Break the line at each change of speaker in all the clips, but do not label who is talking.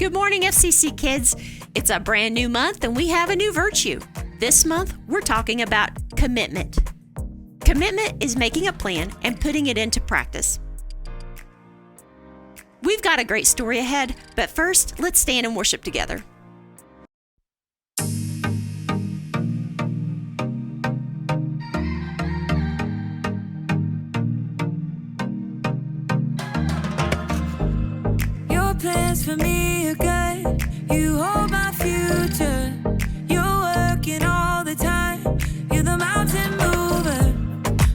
Good morning, FCC kids. It's a brand new month and we have a new virtue. This month, we're talking about commitment. Commitment is making a plan and putting it into practice. We've got a great story ahead, but first, let's stand and worship together.
Your plans for me are good. You hold my future. You're working all the time. You're the mountain mover.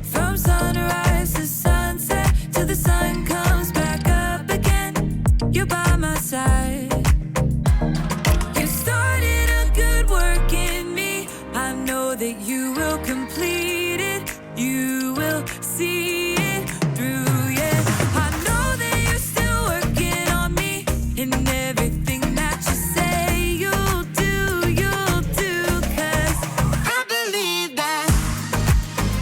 From sunrise to sunset till the sun comes back up again. You're by my side. You started a good work in me. I know that you will complete it. You will see it through. Yeah, I know that you're still working on me. And everything that you say you'll do, 'cause I believe that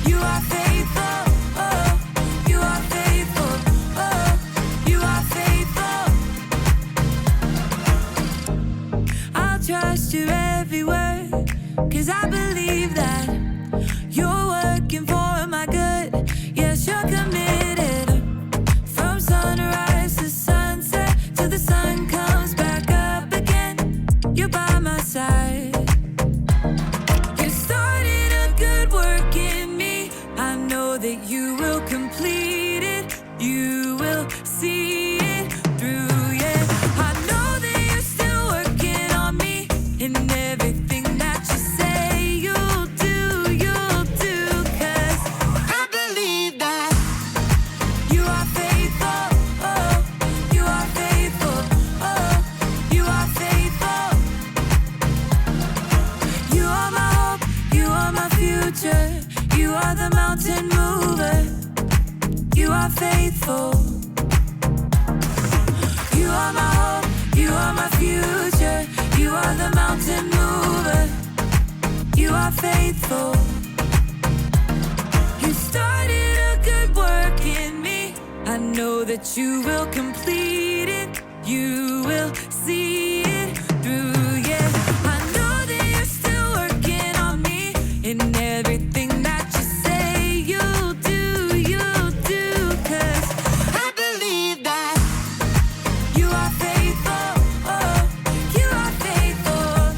you are faithful, oh, you are faithful, oh, you are faithful. I'll trust your every word, 'cause I believe that you're working for my good. Yes, you're committed. From sunrise to sunset till the sun comes back up again. You're by my side. You started a good work in me. I know that you will complete it. You will see it through. Yeah, I know that you're still working on me. And everything that you say you'll do, 'cause I believe that you are faithful, oh, you are faithful, oh, you are faithful. You are my hope, you are my future. You are the mountain mover. You are faithful. You are my hope, you are my future. You are the mountain mover. You are faithful. You started a good work in me. I know that you will complete it. You will see it through. Yeah, I know that you're still working on me. And everything that you say you'll do, 'cause I believe that you are faithful, oh, you are faithful,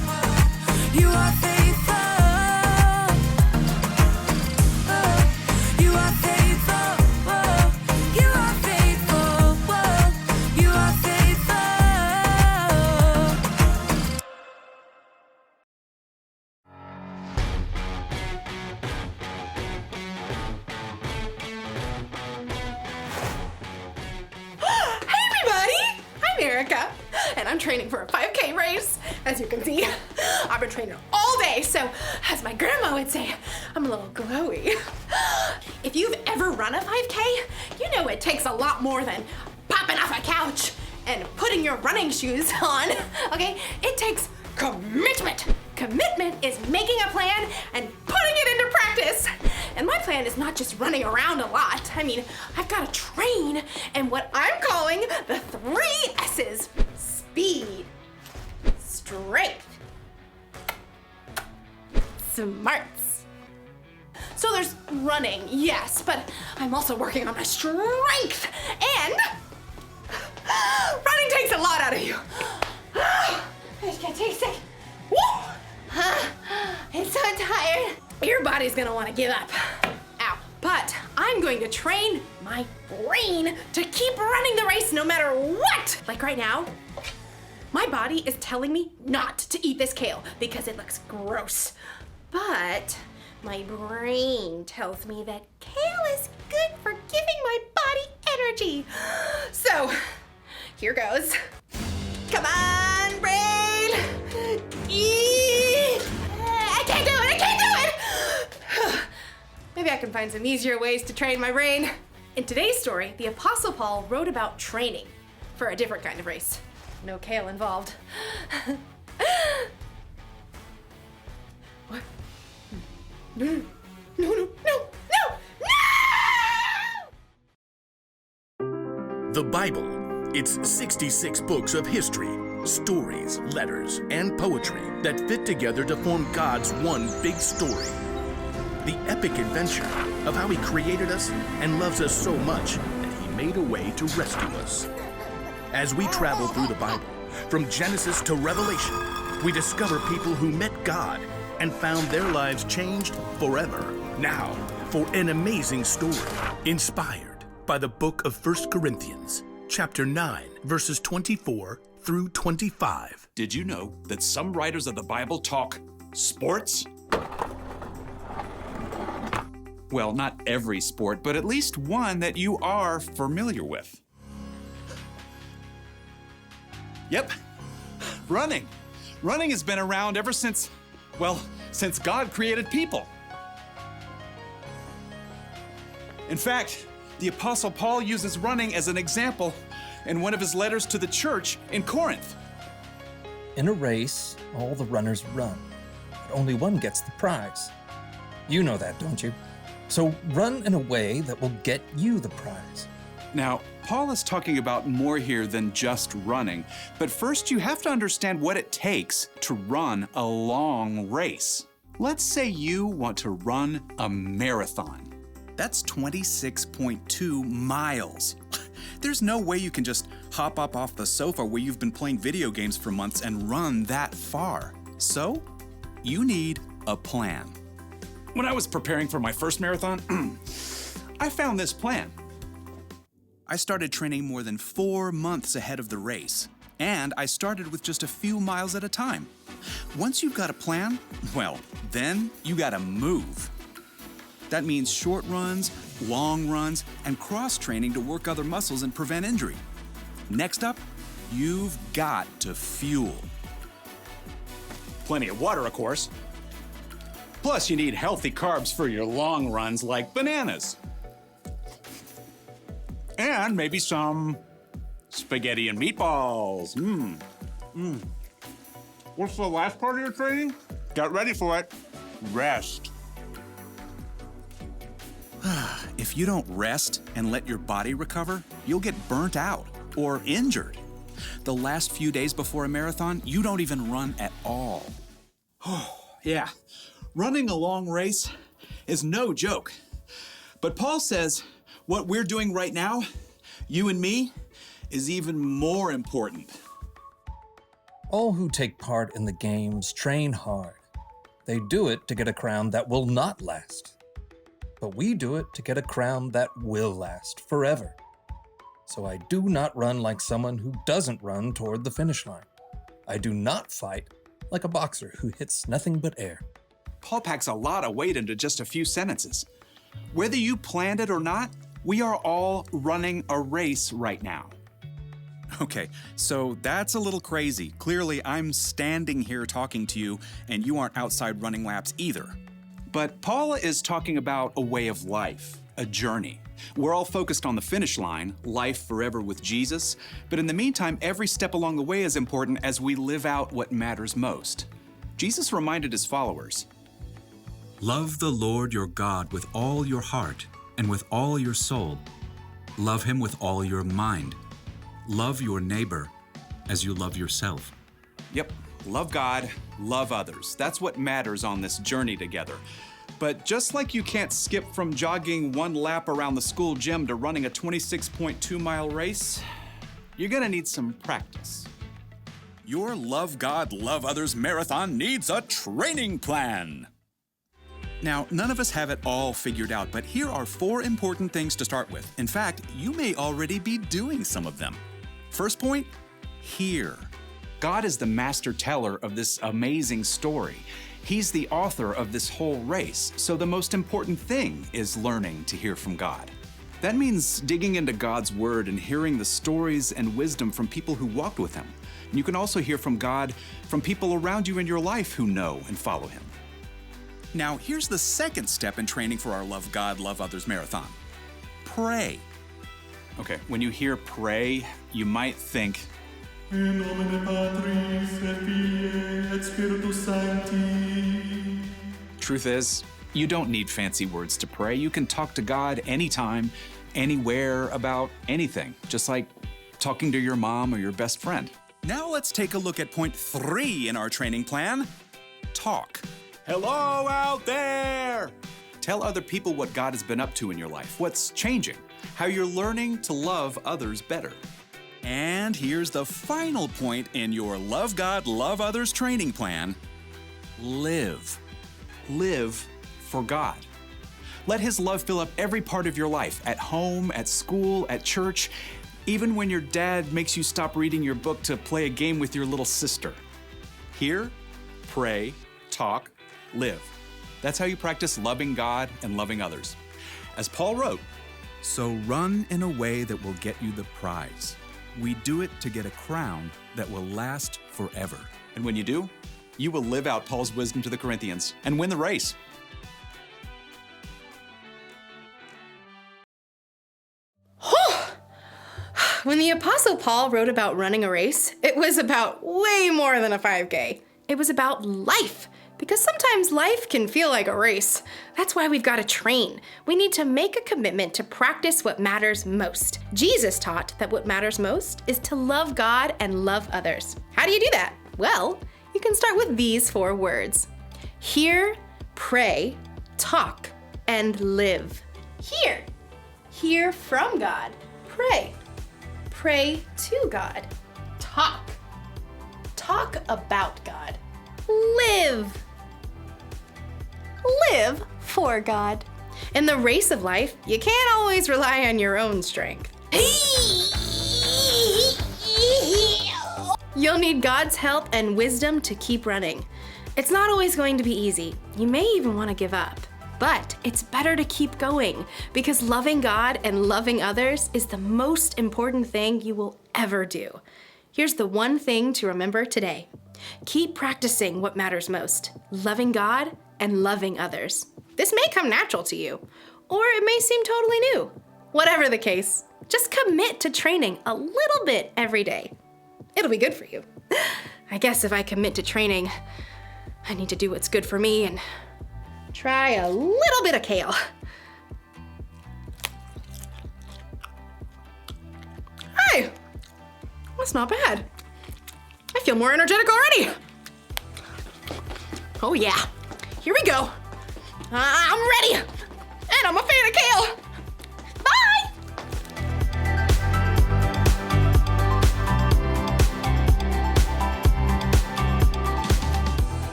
you are faithful, oh, you are faithful, oh, you are faithful, oh, you are faithful.
Hey everybody! I'm Erica, and I'm training for a 5K race. As you can see, I've been training all day, so as my grandma would say, I'm a little glowy. If you've ever run a 5K, you know it takes a lot more than popping off a couch and putting your running shoes on, okay? It takes commitment. Commitment is making a plan and putting it into practice. And my plan is not just running around a lot. I mean, I've got to train and what I'm calling the 3 S's. Speed, strength, smarts. So there's running, yes, but I'm also working on my strength. And running takes a lot out of you. I just can't take a second. Woo! It's so tired. Your body's gonna want to give up. Ow. But I'm going to train my brain to keep running the race no matter what. Like right now, my body is telling me not to eat this kale because it looks gross. But my brain tells me that kale is good for giving my body energy. So, here goes. Come on, brain! Eat! I can't do it! I can't do it! Maybe I can find some easier ways to train my brain. In today's story, the Apostle Paul wrote about training for a different kind of race. No kale involved. What? No, no, no, no, no, no!
The Bible, It's 66 books of history, stories, letters, and poetry that fit together to form God's one big story. The epic adventure of how He created us and loves us so much that He made a way to rescue us. As we travel through the Bible, from Genesis to Revelation, we discover people who met God and found their lives changed forever. Now, for an amazing story inspired by the book of 1 Corinthians, chapter 9, verses 24 through 25.
Did you know that some writers of the Bible talk sports? Well, not every sport, but at least one that you are familiar with. Yep, running. Running has been around ever since God created people. In fact, the Apostle Paul uses running as an example in one of his letters to the church in Corinth.
In a race, all the runners run, but only one gets the prize. You know that, don't you? So run in a way that will get you the prize.
Now, Paul is talking about more here than just running, but first you have to understand what it takes to run a long race. Let's say you want to run a marathon. That's 26.2 miles. There's no way you can just hop up off the sofa where you've been playing video games for months and run that far. So, you need a plan. When I was preparing for my first marathon, I found this plan. I started training more than 4 months ahead of the race, and I started with just a few miles at a time. Once you've got a plan, well, then you gotta move. That means short runs, long runs, and cross-training to work other muscles and prevent injury. Next up, you've got to fuel. Plenty of water, of course. Plus, you need healthy carbs for your long runs like bananas. And maybe some spaghetti and meatballs. What's the last part of your training? Get ready for it. Rest. If you don't rest and let your body recover, you'll get burnt out or injured. The last few days before a marathon, you don't even run at all. Oh, yeah. Running a long race is no joke. But Paul says what we're doing right now, you and me, is even more important.
All who take part in the games train hard. They do it to get a crown that will not last. But we do it to get a crown that will last forever. So I do not run like someone who doesn't run toward the finish line. I do not fight like a boxer who hits nothing but air.
Paul packs a lot of weight into just a few sentences. Whether you planned it or not, we are all running a race right now. Okay, so that's a little crazy. Clearly, I'm standing here talking to you, and you aren't outside running laps either. But Paul is talking about a way of life, a journey. We're all focused on the finish line, life forever with Jesus, but in the meantime, every step along the way is important as we live out what matters most. Jesus reminded his followers,
"Love the Lord your God with all your heart and with all your soul. Love him with all your mind. Love your neighbor as you love yourself."
Yep, love God, love others. That's what matters on this journey together. But just like you can't skip from jogging one lap around the school gym to running a 26.2-mile race, you're gonna need some practice. Your Love God, Love Others marathon needs a training plan. Now, none of us have it all figured out, but here are 4 important things to start with. In fact, you may already be doing some of them. First point, hear. God is the master teller of this amazing story. He's the author of this whole race, so the most important thing is learning to hear from God. That means digging into God's word and hearing the stories and wisdom from people who walked with him. And you can also hear from God from people around you in your life who know and follow him. Now, here's the second step in training for our Love God, Love Others marathon. Pray. Okay, when you hear pray, you might think,
In nomine Patris et Filii et Spiritus Sancti.
Truth is, you don't need fancy words to pray. You can talk to God anytime, anywhere, about anything, just like talking to your mom or your best friend.
Now let's take a look at point 3 in our training plan. Talk.
Hello out there! Tell other people what God has been up to in your life, what's changing, how you're learning to love others better.
And here's the final point in your Love God, Love Others training plan. Live.
Live for God. Let His love fill up every part of your life, at home, at school, at church, even when your dad makes you stop reading your book to play a game with your little sister. Hear, pray, talk, live. That's how you practice loving God and loving others. As Paul wrote,
So run in a way that will get you the prize. We do it to get a crown that will last forever.
and when you do, you will live out Paul's wisdom to the Corinthians and win the race.
When the Apostle Paul wrote about running a race, it was about way more than a 5K. It was about life, because sometimes life can feel like a race. That's why we've got to train. We need to make a commitment to practice what matters most. Jesus taught that what matters most is to love God and love others. How do you do that? Well, you can start with these 4 words. Hear, pray, talk, and live. Hear. Hear from God. Pray. Pray to God. Talk. Talk about God. Live. Live for God. In the race of life, you can't always rely on your own strength. You'll need God's help and wisdom to keep running. It's not always going to be easy. You may even want to give up. But it's better to keep going, because loving God and loving others is the most important thing you will ever do. Here's the one thing to remember today. Keep practicing what matters most, loving God and loving others. This may come natural to you, or it may seem totally new. Whatever the case, just commit to training a little bit every day. It'll be good for you. I guess if I commit to training, I need to do what's good for me and try a little bit of kale. Hey, that's not bad. I feel more energetic already. Oh yeah, here we go. I'm ready, and I'm a fan of kale. Bye.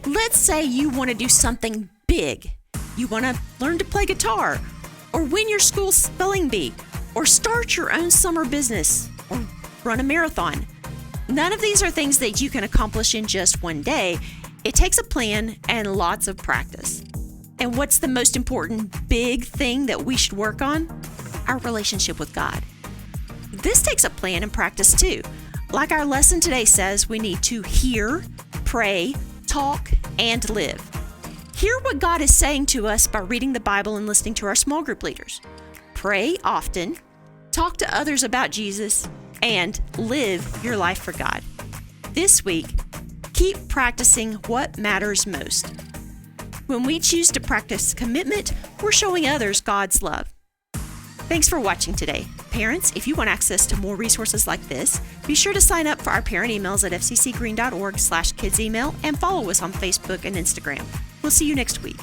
Let's say you want to do something big. You want to learn to play guitar, or win your school spelling bee, or start your own summer business, or run a marathon. None of these are things that you can accomplish in just one day. It takes a plan and lots of practice. And what's the most important big thing that we should work on? Our relationship with God. This takes a plan and practice too. Like our lesson today says, we need to hear, pray, talk, and live. Hear what God is saying to us by reading the Bible and listening to our small group leaders. Pray often, talk to others about Jesus, and live your life for God. This week, keep practicing what matters most. When we choose to practice commitment, we're showing others God's love. Thanks for watching today. Parents, if you want access to more resources like this, be sure to sign up for our parent emails at fccgreen.org/kidsemail and follow us on Facebook and Instagram. We'll see you next week.